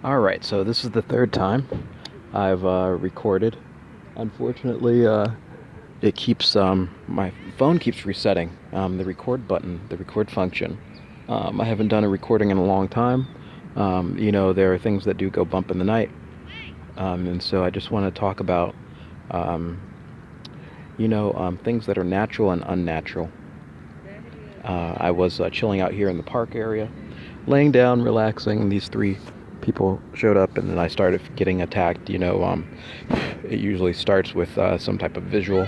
All right, so this is the third time I've recorded. Unfortunately, it keeps my phone keeps resetting. The record button, the record function. I haven't done a recording in a long time. There are things that do go bump in the night, and so I just want to talk about um, things that are natural and unnatural. I was chilling out here in the park area, laying down, relaxing, and these three people showed up, and then I started getting attacked. It usually starts with some type of visual,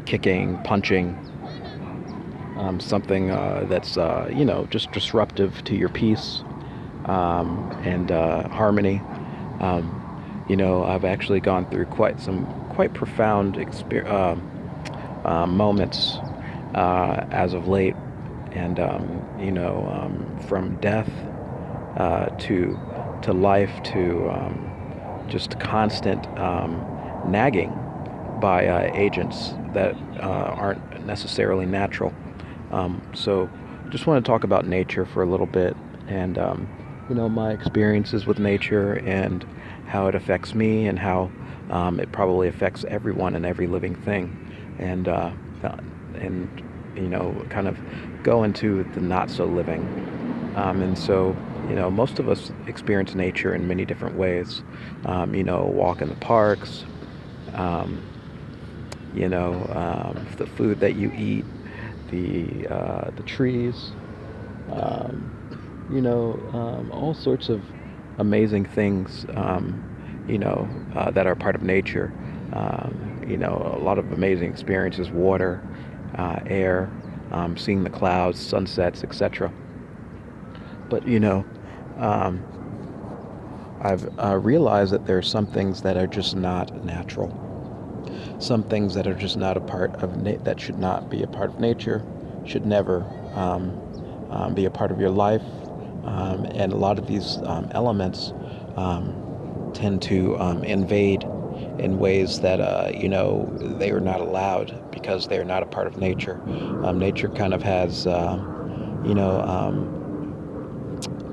kicking, punching, something that's just disruptive to your peace and harmony. I've actually gone through quite profound moments as of late, and from death to life to just constant nagging by agents that aren't necessarily natural. So, just want to talk about nature for a little bit, and my experiences with nature and how it affects me, and how it probably affects everyone and every living thing, and kind of go into the not so living. And so, most of us experience nature in many different ways. Walk in the parks, um, the food that you eat, the trees, all sorts of amazing things, that are part of nature. A lot of amazing experiences, water, air, seeing the clouds, sunsets, etc. But um, I've realized that there are some things that are just not natural. Some things that are just not a part of that should not be a part of nature, should never be a part of your life. And a lot of these elements tend to invade in ways that they are not allowed because they are not a part of nature. Nature kind of has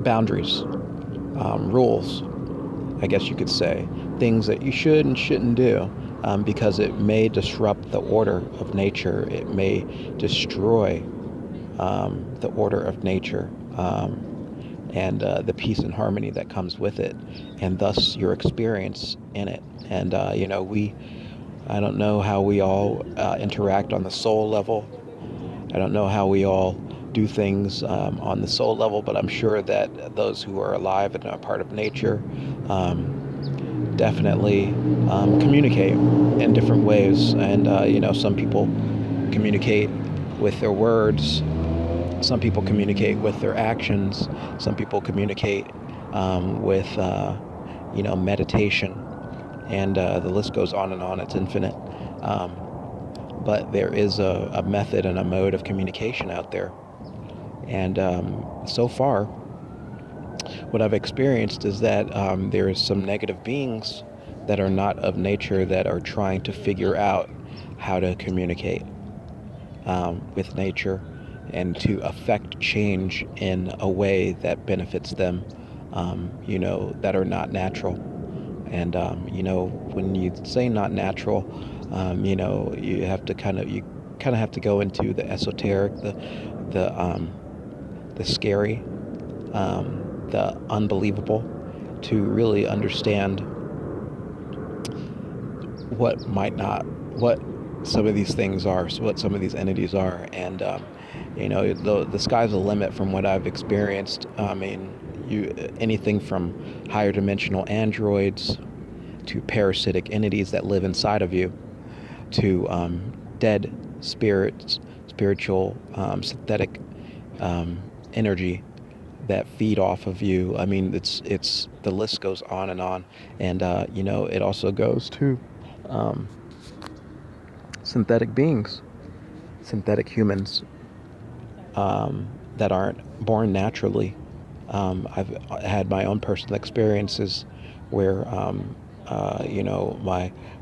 boundaries, rules, I guess you could say, things that you should and shouldn't do, because it may disrupt the order of nature. It may destroy the order of nature, and the peace and harmony that comes with it, and thus your experience in it. And I don't know how we all interact on the soul level. I don't know how we all do things on the soul level, but I'm sure that those who are alive and are part of nature definitely communicate in different ways. And, some people communicate with their words, some people communicate with their actions, some people communicate with, meditation, and the list goes on and on. It's infinite. But there is a method and a mode of communication out there. And so far, what I've experienced is that there is some negative beings that are not of nature that are trying to figure out how to communicate with nature and to affect change in a way that benefits them, that are not natural. And, when you say not natural, you kind of have to go into the esoteric, the scary, the unbelievable, to really understand what some of these things are, so what some of these entities are. And the sky's the limit from what I've experienced. I mean, anything from higher dimensional androids to parasitic entities that live inside of you, to dead spirits, spiritual synthetic energy that feed off of you. I mean, it's the list goes on and on. And it also goes to um, synthetic beings, synthetic humans, that aren't born naturally. I've had my own personal experiences where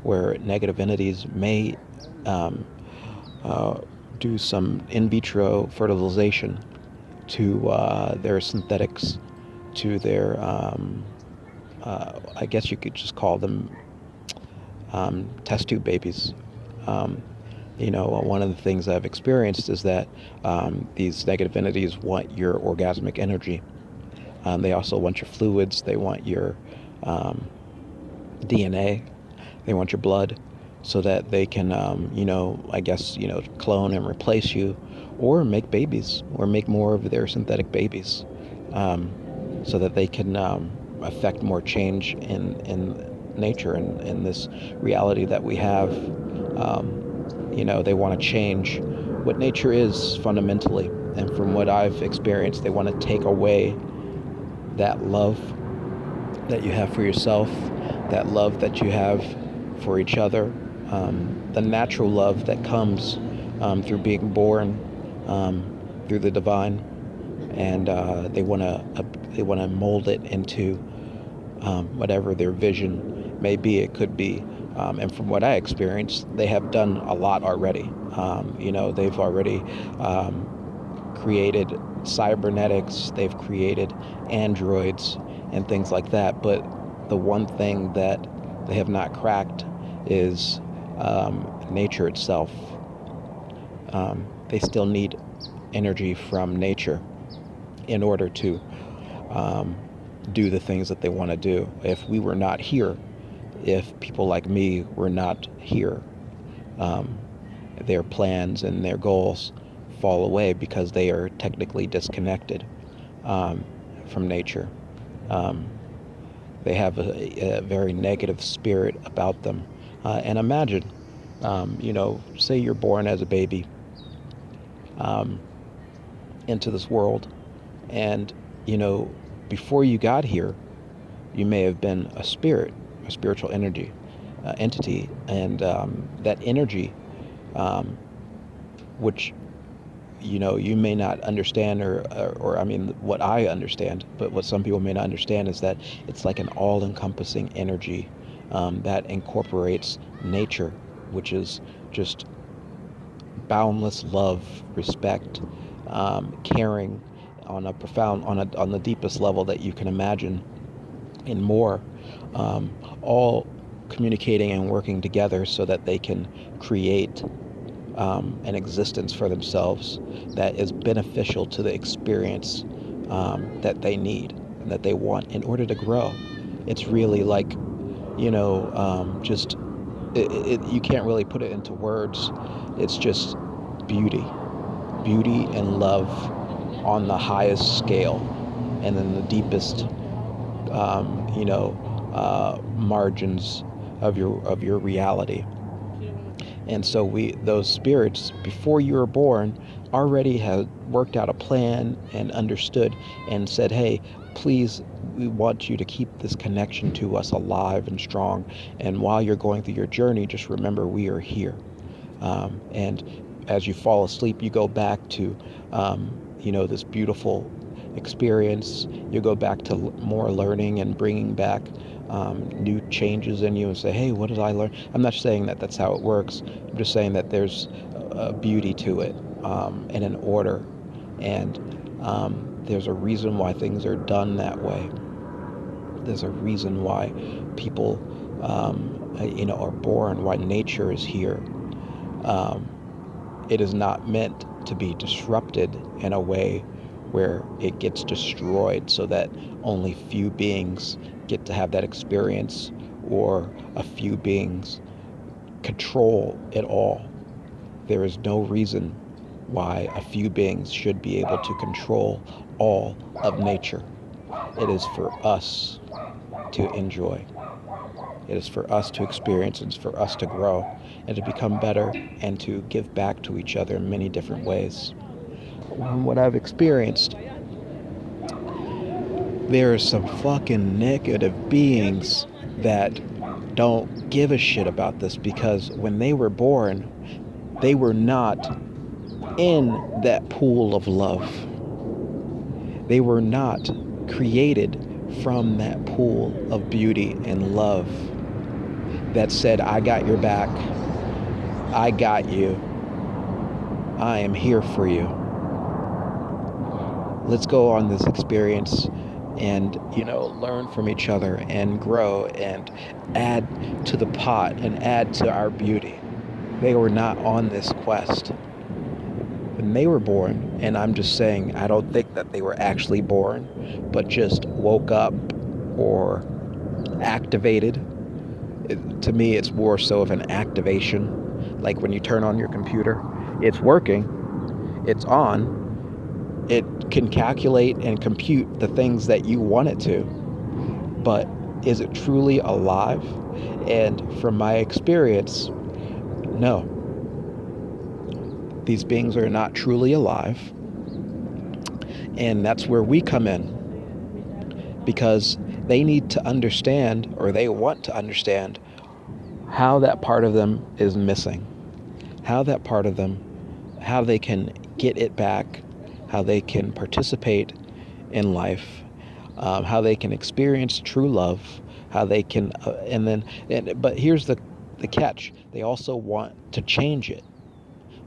where negative entities may um, uh, do some in vitro fertilization to their synthetics, to their I guess you could just call them test tube babies. Um, one of the things I've experienced is that these negative entities want your orgasmic energy. They also want your fluids. They want your um, DNA. They want your blood so that they can, I guess, clone and replace you or make babies or make more of their synthetic babies um, so that they can affect more change in nature and in this reality that we have. They want to change what nature is fundamentally. And from what I've experienced, they want to take away that love that you have for yourself, that love that you have for each other, the natural love that comes through being born through the divine, and they want to mold it into whatever their vision may be. It could be, and from what I experienced, they have done a lot already. They've already created cybernetics, they've created androids and things like that. But the one thing that they have not cracked is nature itself. They still need energy from nature in order to do the things that they want to do. If we were not here, if people like me were not here, their plans and their goals fall away because they are technically disconnected from nature. Um, they have a very negative spirit about them. And imagine, say you're born as a baby um, into this world, and, before you got here, you may have been a spirit, a spiritual entity, and that energy, which you may not understand, or I mean, what I understand, but what some people may not understand is that it's like an all-encompassing energy that incorporates nature, which is just boundless love, respect, caring on a profound, on the deepest level that you can imagine, and more, all communicating and working together so that they can create an existence for themselves that is beneficial to the experience that they need and that they want in order to grow. It's really like, just you can't really put it into words. It's just beauty, beauty and love on the highest scale, and then the deepest, margins of your reality. And so those spirits, before you were born, already had worked out a plan and understood and said, hey, please, we want you to keep this connection to us alive and strong. And while you're going through your journey, just remember we are here. And as you fall asleep, you go back to, this beautiful experience. You go back to more learning and bringing back new changes in you and say, hey, what did I learn? I'm not saying that that's how it works. I'm just saying that there's a beauty to it and an order. And there's a reason why things are done that way. There's a reason why people, are born, why nature is here. It is not meant to be disrupted in a way where it gets destroyed so that only few beings get to have that experience, or a few beings control it all. There is no reason why a few beings should be able to control all of nature. It is for us to enjoy. It is for us to experience. It's for us to grow and to become better and to give back to each other in many different ways. From what I've experienced, there are some fucking negative beings that don't give a shit about this, because when they were born, they were not in that pool of love. They were not created from that pool of beauty and love that said, I got your back, I got you, I am here for you. Let's go on this experience and, learn from each other and grow and add to the pot and add to our beauty. They were not on this quest when they were born. And I'm just saying, I don't think that they were actually born, but just woke up or activated. To me, it's more so of an activation. Like when you turn on your computer, it's working, it's on, it can calculate and compute the things that you want it to. But is it truly alive? And from my experience, no. These beings are not truly alive. And that's where we come in, because they need to understand, or they want to understand, how that part of them is missing, how that part of them, how they can get it back, how they can participate in life, how they can experience true love, how they can, but here's the catch. They also want to change it.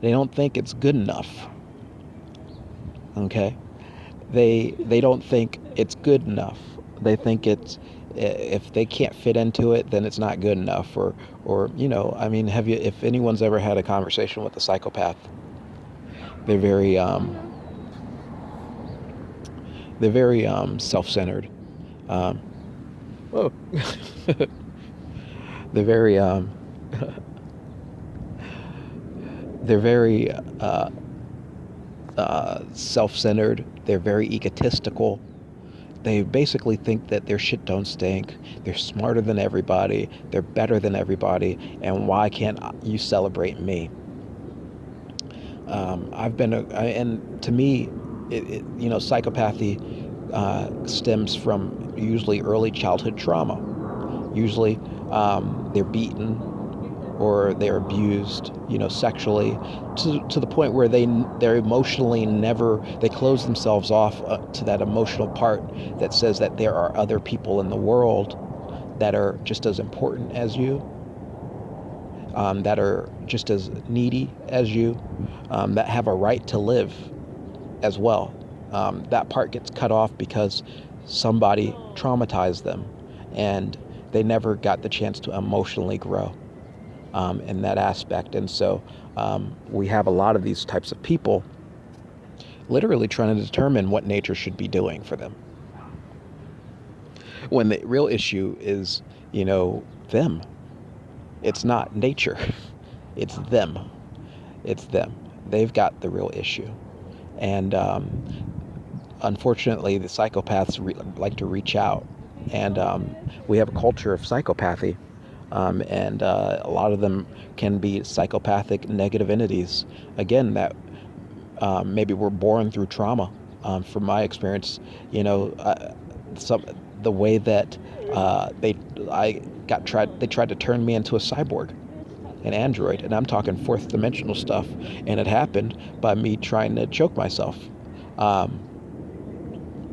They don't think it's good enough. Okay? They don't think it's good enough. They think it's, if they can't fit into it, then it's not good enough. Or I mean, if anyone's ever had a conversation with a psychopath, they're very self-centered. Um, oh, they're very they're very self-centered. They're very egotistical. They basically think that their shit don't stink. They're smarter than everybody. They're better than everybody. And why can't you celebrate me? And to me, psychopathy stems from usually early childhood trauma. Usually, they're beaten or they're abused, sexually, to the point where they're emotionally they close themselves off to that emotional part that says that there are other people in the world that are just as important as you, that are just as needy as you, that have a right to live as well. That part gets cut off because somebody traumatized them and they never got the chance to emotionally grow in that aspect. And so we have a lot of these types of people literally trying to determine what nature should be doing for them, when the real issue is, them. It's not nature. It's them. It's them. They've got the real issue. And unfortunately, the psychopaths like to reach out. And we have a culture of psychopathy. And a lot of them can be psychopathic negative entities, again, that maybe were born through trauma. From my experience, the way that they tried to turn me into a cyborg, an android, and I'm talking fourth dimensional stuff, and it happened by me trying to choke myself.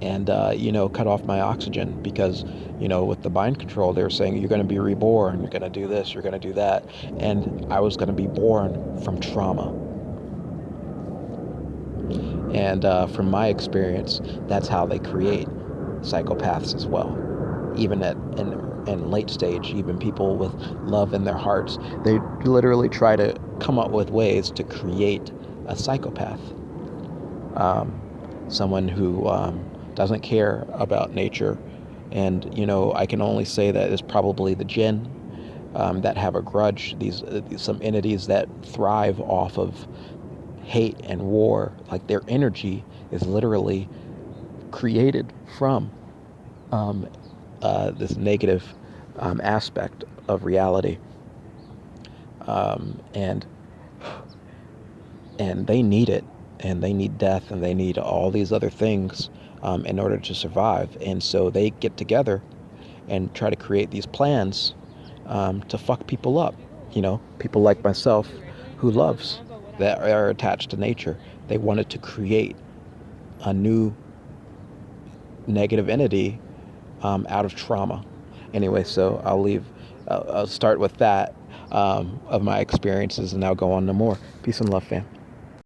And cut off my oxygen because, with the mind control, they were saying, you're going to be reborn, you're going to do this, you're going to do that. And I was going to be born from trauma. And from my experience, that's how they create psychopaths as well. Even in late stage, even people with love in their hearts, they literally try to come up with ways to create a psychopath. Someone who doesn't care about nature. And, I can only say that it's probably the jinn that have a grudge, these some entities that thrive off of hate and war. Like, their energy is literally created from this negative aspect of reality. And they need it. And they need death, and they need all these other things in order to survive. And so they get together and try to create these plans to fuck people up. People like myself who loves, that are attached to nature. They wanted to create a new negative entity out of trauma. Anyway, so I'll start with that of my experiences, and now go on to more. Peace and love, fam.